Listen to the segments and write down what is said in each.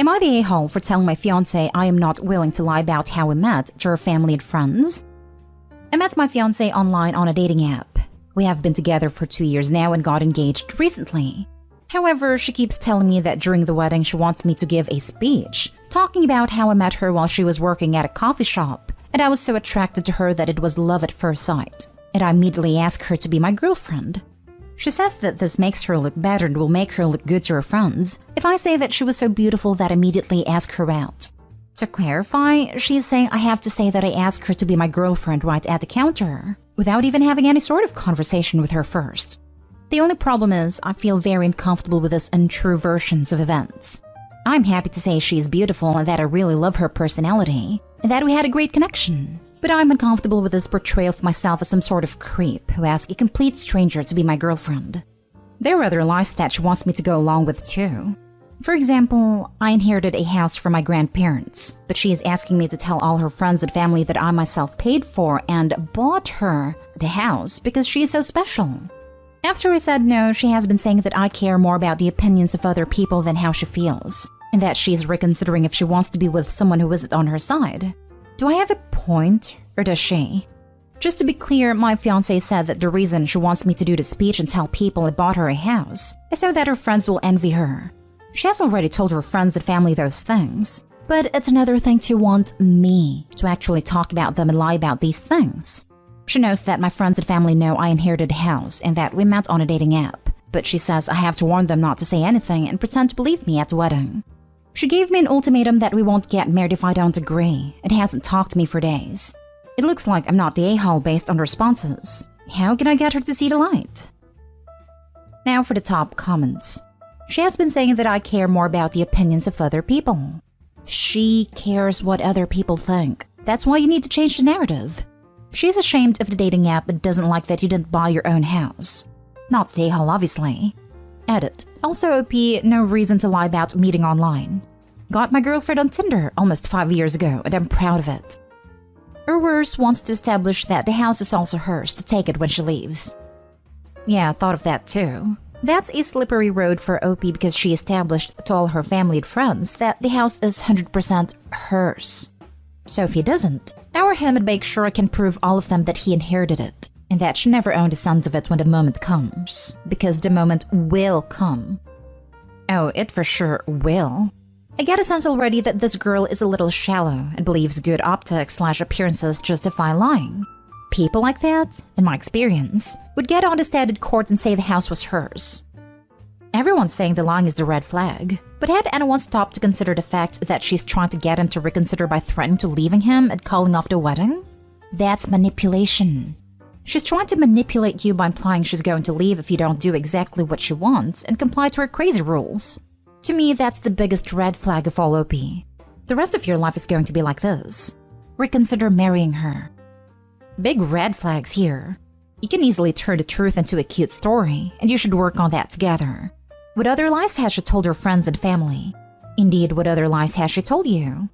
Am I the a-hole for telling my fiancé I am not willing to lie about how we met to her family and friends? I met my fiancé online on a dating app. We have been together for 2 years now and got engaged recently. However, she keeps telling me that during the wedding she wants me to give a speech, talking about how I met her while she was working at a coffee shop, and I was so attracted to her that it was love at first sight, and I immediately asked her to be my girlfriend. She says that this makes her look better and will make her look good to her friends if I say that she was so beautiful that I immediately ask her out. To clarify, she is saying I have to say that I asked her to be my girlfriend right at the counter, without even having any sort of conversation with her first. The only problem is I feel very uncomfortable with this untrue versions of events. I'm happy to say she is beautiful and that I really love her personality, and that we had a great connection. But I'm uncomfortable with this portrayal of myself as some sort of creep who asks a complete stranger to be my girlfriend. There are other lies that she wants me to go along with too. For example, I inherited a house from my grandparents, but she is asking me to tell all her friends and family that I myself paid for and bought her the house because she is so special. After I said no, she has been saying that I care more about the opinions of other people than how she feels, and that she is reconsidering if she wants to be with someone who isn't on her side. Do I have a point, or does she? Just to be clear, my fiancé said that the reason she wants me to do the speech and tell people I bought her a house is so that her friends will envy her. She has already told her friends and family those things, but it's another thing to want me to actually talk about them and lie about these things. She knows that my friends and family know I inherited a house and that we met on a dating app, but she says I have to warn them not to say anything and pretend to believe me at the wedding. She gave me an ultimatum that we won't get married if I don't agree, and hasn't talked to me for days. It looks like I'm not the a-hole based on responses. How can I get her to see the light? Now for the top comments. She has been saying that I care more about the opinions of other people. She cares what other people think. That's why you need to change the narrative. She's ashamed of the dating app and doesn't like that you didn't buy your own house. Not the a-hole, obviously. Edit. Also OP, no reason to lie about meeting online. Got my girlfriend on Tinder almost 5 years ago and I'm proud of it. Or worse, wants to establish that the house is also hers to take it when she leaves. Yeah, I thought of that too. That's a slippery road for OP because she established to all her family and friends that the house is 100% hers. So if he doesn't, our him would make sure I can prove all of them that he inherited it, and that she never owned a cent of it when the moment comes, because the moment will come. Oh, it for sure will. I get a sense already that this girl is a little shallow and believes good optics/appearances justify lying. People like that, in my experience, would get on a standard court and say the house was hers. Everyone's saying the lying is the red flag, but had anyone stopped to consider the fact that she's trying to get him to reconsider by threatening to leaving him and calling off the wedding? That's manipulation. She's trying to manipulate you by implying she's going to leave if you don't do exactly what she wants and comply to her crazy rules. To me, that's the biggest red flag of all, OP. The rest of your life is going to be like this. Reconsider marrying her. Big red flags here. You can easily turn the truth into a cute story, and you should work on that together. What other lies has she told her friends and family? Indeed, what other lies has she told you?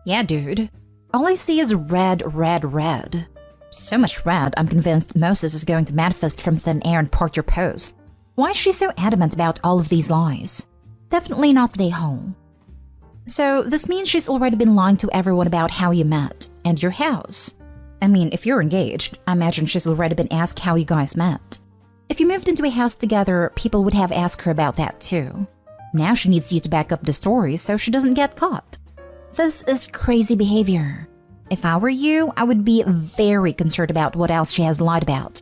Yeah, dude. All I see is red, red, red. So much red, I'm convinced Moses is going to manifest from thin air and part your post. Why is she so adamant about all of these lies? Definitely not the a-hole. So, this means she's already been lying to everyone about how you met, and your house. I mean, if you're engaged, I imagine she's already been asked how you guys met. If you moved into a house together, people would have asked her about that too. Now she needs you to back up the story so she doesn't get caught. This is crazy behavior. If I were you, I would be very concerned about what else she has lied about.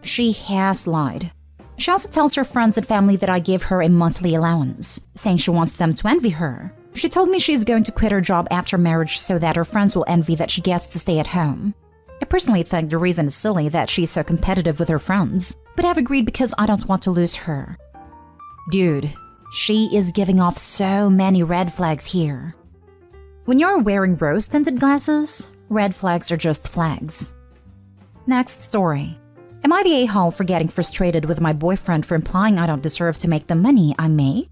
She has lied. She also tells her friends and family that I give her a monthly allowance, saying she wants them to envy her. She told me she's going to quit her job after marriage so that her friends will envy that she gets to stay at home. I personally think the reason is silly that she's so competitive with her friends, but I've agreed because I don't want to lose her. Dude, she is giving off so many red flags here. When you're wearing rose-tinted glasses, red flags are just flags. Next story. Am I the a-hole for getting frustrated with my boyfriend for implying I don't deserve to make the money I make?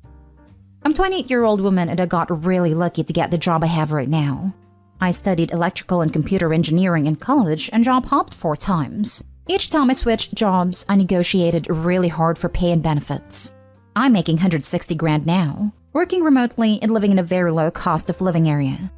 I'm a 28-year-old woman and I got really lucky to get the job I have right now. I studied electrical and computer engineering in college and job hopped 4 times. Each time I switched jobs, I negotiated really hard for pay and benefits. I'm making $160,000 now, working remotely and living in a very low cost of living area.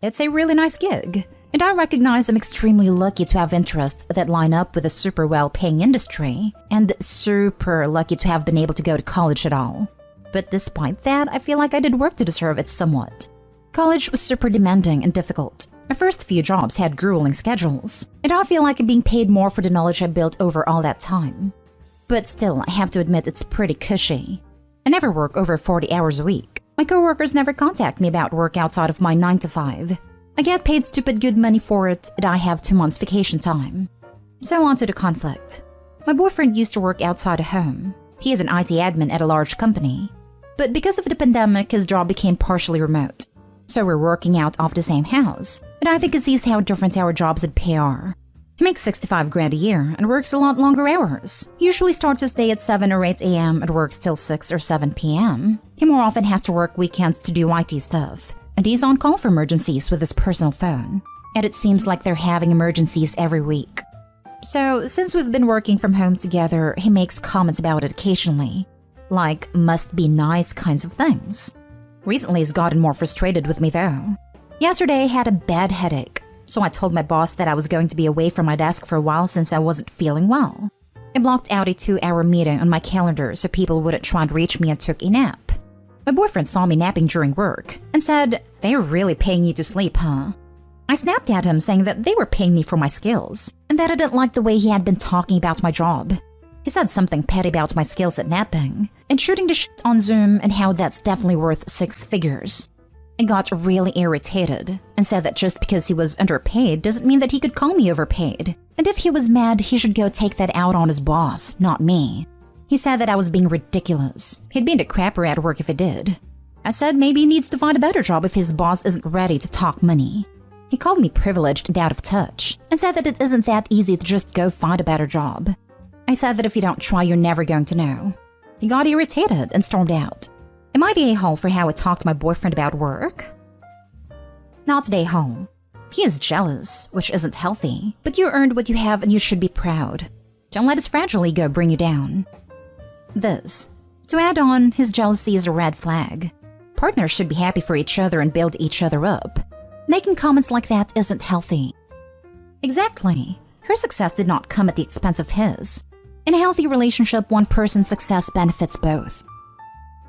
It's a really nice gig, and I recognize I'm extremely lucky to have interests that line up with a super well-paying industry, and super lucky to have been able to go to college at all. But despite that, I feel like I did work to deserve it somewhat. College was super demanding and difficult. My first few jobs had grueling schedules, and I feel like I'm being paid more for the knowledge I built over all that time. But still, I have to admit it's pretty cushy. I never work over 40 hours a week. My coworkers never contact me about work outside of my 9 to 5. I get paid stupid good money for it, and I have 2 months vacation time. So on to the conflict. My boyfriend used to work outside of home. He is an IT admin at a large company. But because of the pandemic, his job became partially remote. So we're working out of the same house, and I think he sees how different our jobs at pay are. He makes 65 grand a year and works a lot longer hours. He usually starts his day at 7 or 8 a.m. and works till 6 or 7 p.m. He more often has to work weekends to do IT stuff, and he's on call for emergencies with his personal phone. And it seems like they're having emergencies every week. So, since we've been working from home together, he makes comments about it occasionally. Like, must be nice kinds of things. Recently, he's gotten more frustrated with me though. Yesterday, I had a bad headache, so I told my boss that I was going to be away from my desk for a while since I wasn't feeling well. I blocked out a 2-hour meeting on my calendar so people wouldn't try to reach me and took a nap. My boyfriend saw me napping during work and said, "They're really paying you to sleep, huh?" I snapped at him saying that they were paying me for my skills and that I didn't like the way he had been talking about my job. He said something petty about my skills at napping and shooting the shit on Zoom and how that's definitely worth 6 figures. I got really irritated and said that just because he was underpaid doesn't mean that he could call me overpaid. And if he was mad, he should go take that out on his boss, not me. He said that I was being ridiculous. He'd be the crapper at work if he did. I said maybe he needs to find a better job if his boss isn't ready to talk money. He called me privileged and out of touch and said that it isn't that easy to just go find a better job. I said that if you don't try, you're never going to know. He got irritated and stormed out. Am I the a-hole for how I talked to my boyfriend about work? Not the a-hole. He is jealous, which isn't healthy, but you earned what you have and you should be proud. Don't let his fragile ego bring you down. This. To add on, his jealousy is a red flag. Partners should be happy for each other and build each other up. Making comments like that isn't healthy. Exactly. Her success did not come at the expense of his. In a healthy relationship, one person's success benefits both.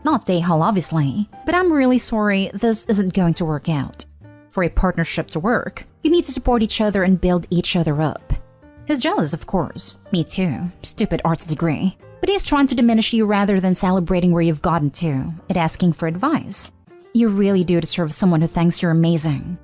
Not the a-hole, obviously, but I'm really sorry this isn't going to work out. For a partnership to work, you need to support each other and build each other up. He's jealous, of course. Me too. Stupid arts degree. But he's trying to diminish you rather than celebrating where you've gotten to and asking for advice. You really do deserve someone who thinks you're amazing.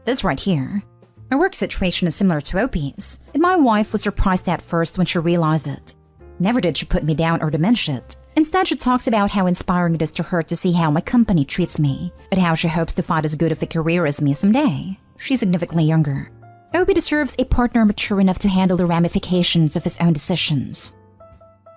This right here. My work situation is similar to OP's, and my wife was surprised at first when she realized it. Never did she put me down or diminish it. Instead, she talks about how inspiring it is to her to see how my company treats me, and how she hopes to find as good of a career as me someday. She's significantly younger. OP deserves a partner mature enough to handle the ramifications of his own decisions.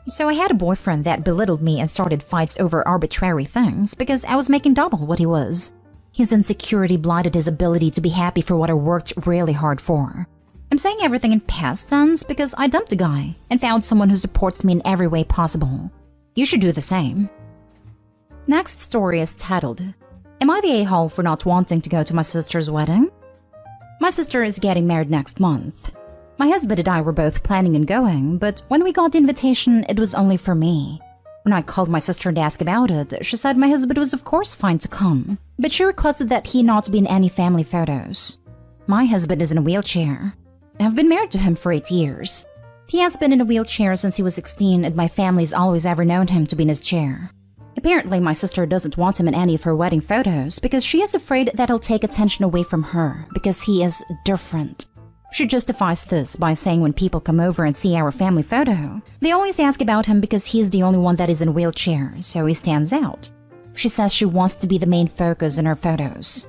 So I had a boyfriend that belittled me and started fights over arbitrary things because I was making double what he was. His insecurity blinded his ability to be happy for what I worked really hard for. I'm saying everything in past tense because I dumped a guy and found someone who supports me in every way possible. You should do the same. Next story is titled, Am I the a-hole for not wanting to go to my sister's wedding? My sister is getting married next month. My husband and I were both planning on going, but when we got the invitation, it was only for me. When I called my sister to ask about it, she said my husband was of course fine to come, but she requested that he not be in any family photos. My husband is in a wheelchair. I've been married to him for 8 years. He has been in a wheelchair since he was 16 and my family's always ever known him to be in his chair. Apparently, my sister doesn't want him in any of her wedding photos because she is afraid that he'll take attention away from her because he is different. She justifies this by saying when people come over and see our family photo, they always ask about him because he's the only one that is in a wheelchair, so he stands out. She says she wants to be the main focus in her photos.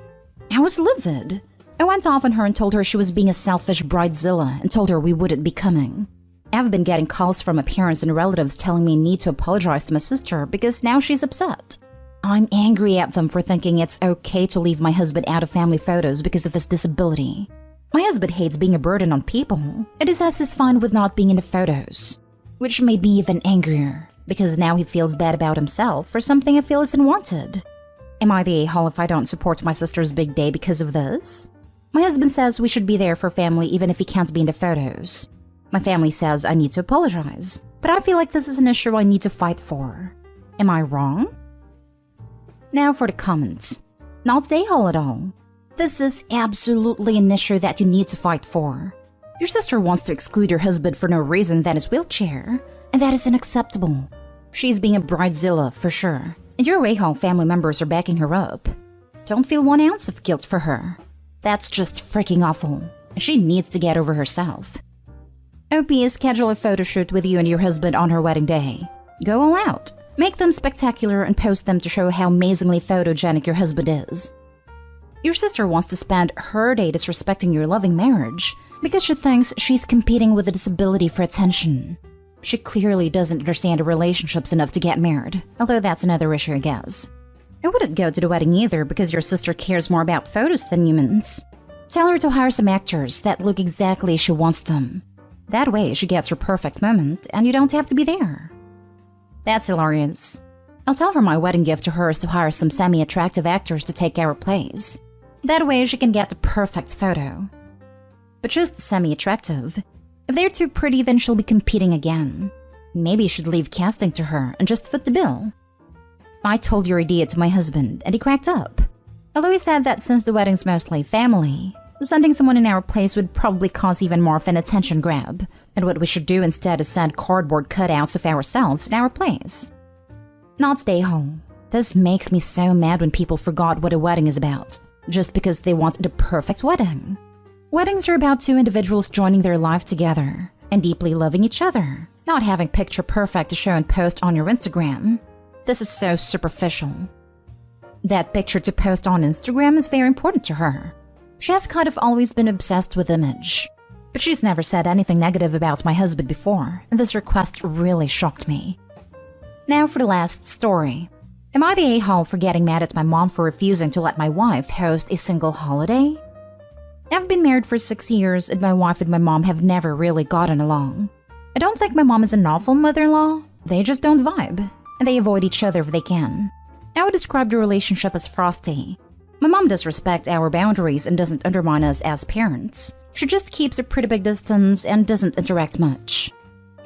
I was livid. I went off on her and told her she was being a selfish bridezilla and told her we wouldn't be coming. I've been getting calls from my parents and relatives telling me I need to apologize to my sister because now she's upset. I'm angry at them for thinking it's okay to leave my husband out of family photos because of his disability. My husband hates being a burden on people, and he says he's fine with not being in the photos. Which made me even angrier. Because now he feels bad about himself for something I feel is unwanted. Am I the a-hole if I don't support my sister's big day because of this? My husband says we should be there for family even if he can't be in the photos. My family says I need to apologize, but I feel like this is an issue I need to fight for. Am I wrong? Now for the comments. Not the a-hole at all. This is absolutely an issue that you need to fight for. Your sister wants to exclude your husband for no reason than his wheelchair, and that is unacceptable. She's being a bridezilla for sure, and your a-hole family members are backing her up. Don't feel 1 ounce of guilt for her. That's just freaking awful, and she needs to get over herself. OP, schedule a photo shoot with you and your husband on her wedding day. Go all out. Make them spectacular and post them to show how amazingly photogenic your husband is. Your sister wants to spend her day disrespecting your loving marriage because she thinks she's competing with a disability for attention. She clearly doesn't understand relationships enough to get married, although that's another issue, I guess. I wouldn't go to the wedding either because your sister cares more about photos than humans. Tell her to hire some actors that look exactly as she wants them. That way she gets her perfect moment and you don't have to be there. That's hilarious. I'll tell her my wedding gift to her is to hire some semi-attractive actors to take our place. That way she can get the perfect photo. But just semi-attractive. If they're too pretty, then she'll be competing again. Maybe you should leave casting to her and just foot the bill. I told your idea to my husband and he cracked up. Although he said that since the wedding's mostly family, sending someone in our place would probably cause even more of an attention grab, and what we should do instead is send cardboard cutouts of ourselves in our place. Not stay home. This makes me so mad when people forgot what a wedding is about, just because they want the perfect wedding. Weddings are about two individuals joining their life together and deeply loving each other, not having picture perfect to show and post on your Instagram. This is so superficial. That picture to post on Instagram is very important to her. She has kind of always been obsessed with image. But she's never said anything negative about my husband before, and this request really shocked me. Now for the last story. Am I the a-hole for getting mad at my mom for refusing to let my wife host a single holiday? I've been married for 6 years, and my wife and my mom have never really gotten along. I don't think my mom is an awful mother-in-law. They just don't vibe, and they avoid each other if they can. I would describe the relationship as frosty. My mom does respect our boundaries and doesn't undermine us as parents. She just keeps a pretty big distance and doesn't interact much.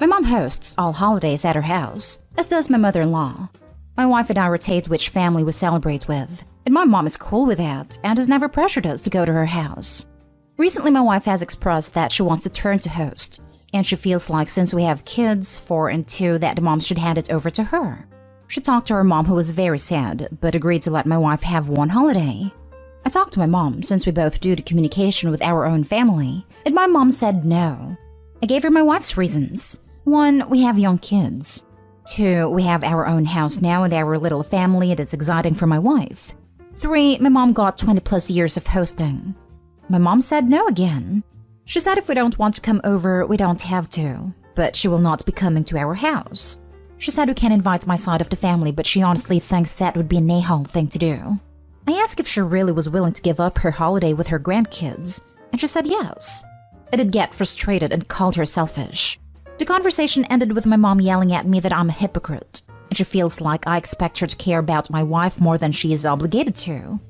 My mom hosts all holidays at her house, as does my mother-in-law. My wife and I rotate which family we celebrate with, and my mom is cool with that and has never pressured us to go to her house. Recently, my wife has expressed that she wants to turn to host, and she feels like since we have kids, 4 and 2, that the mom should hand it over to her. She talked to her mom, who was very sad, but agreed to let my wife have one holiday. I talked to my mom, since we both do the communication with our own family, and my mom said no. I gave her my wife's reasons. 1, we have young kids. 2, we have our own house now and our little family, and it's exciting for my wife. 3, my mom got 20 plus years of hosting. My mom said no again. She said if we don't want to come over, we don't have to, but she will not be coming to our house. She said we can invite my side of the family, but she honestly thinks that would be a a-hole thing to do. I asked if she really was willing to give up her holiday with her grandkids, and she said yes. I did get frustrated and called her selfish. The conversation ended with my mom yelling at me that I'm a hypocrite, and she feels like I expect her to care about my wife more than she is obligated to.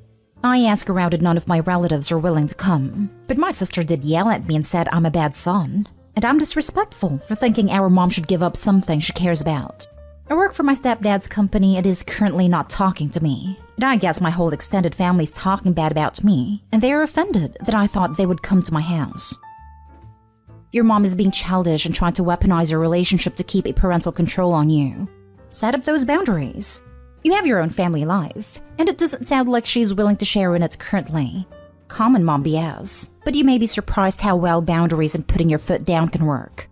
I asked around and none of my relatives are willing to come, but my sister did yell at me and said I'm a bad son. And I'm disrespectful for thinking our mom should give up something she cares about. I work for my stepdad's company and is currently not talking to me. And I guess my whole extended family is talking bad about me, and they are offended that I thought they would come to my house. Your mom is being childish and trying to weaponize your relationship to keep a parental control on you. Set up those boundaries. You have your own family life, and it doesn't sound like she's willing to share in it currently. Common mom BS, but you may be surprised how well boundaries and putting your foot down can work.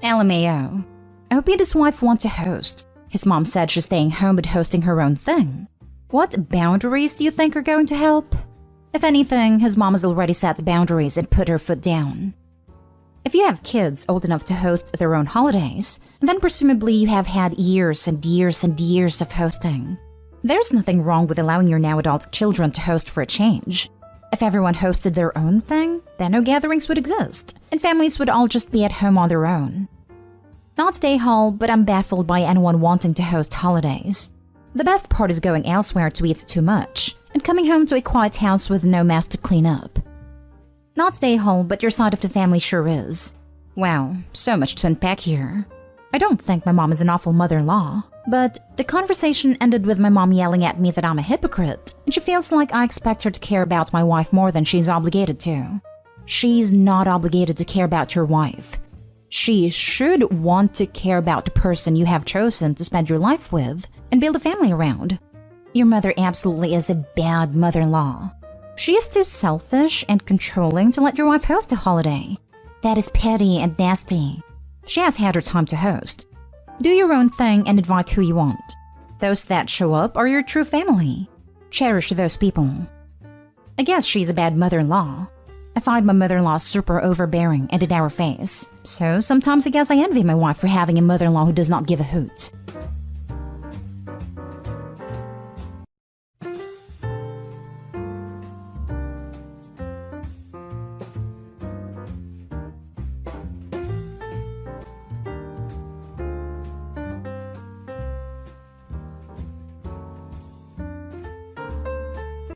LMAO. I hope his wife wants to host. His mom said she's staying home but hosting her own thing. What boundaries do you think are going to help? If anything, his mom has already set boundaries and put her foot down. If you have kids old enough to host their own holidays, then presumably you have had years and years and years of hosting. There's nothing wrong with allowing your now adult children to host for a change. If everyone hosted their own thing, then no gatherings would exist, and families would all just be at home on their own. Not stay home, but I'm baffled by anyone wanting to host holidays. The best part is going elsewhere to eat too much, and coming home to a quiet house with no mess to clean up. Not stay home, but your side of the family sure is. Wow, so much to unpack here. I don't think my mom is an awful mother-in-law, but the conversation ended with my mom yelling at me that I'm a hypocrite, and she feels like I expect her to care about my wife more than she's obligated to. She's not obligated to care about your wife. She should want to care about the person you have chosen to spend your life with and build a family around. Your mother absolutely is a bad mother-in-law. She is too selfish and controlling to let your wife host a holiday. That is petty and nasty. She has had her time to host. Do your own thing and invite who you want. Those that show up are your true family. Cherish those people. I guess she's a bad mother-in-law. I find my mother-in-law super overbearing and in our face. So sometimes I guess I envy my wife for having a mother-in-law who does not give a hoot.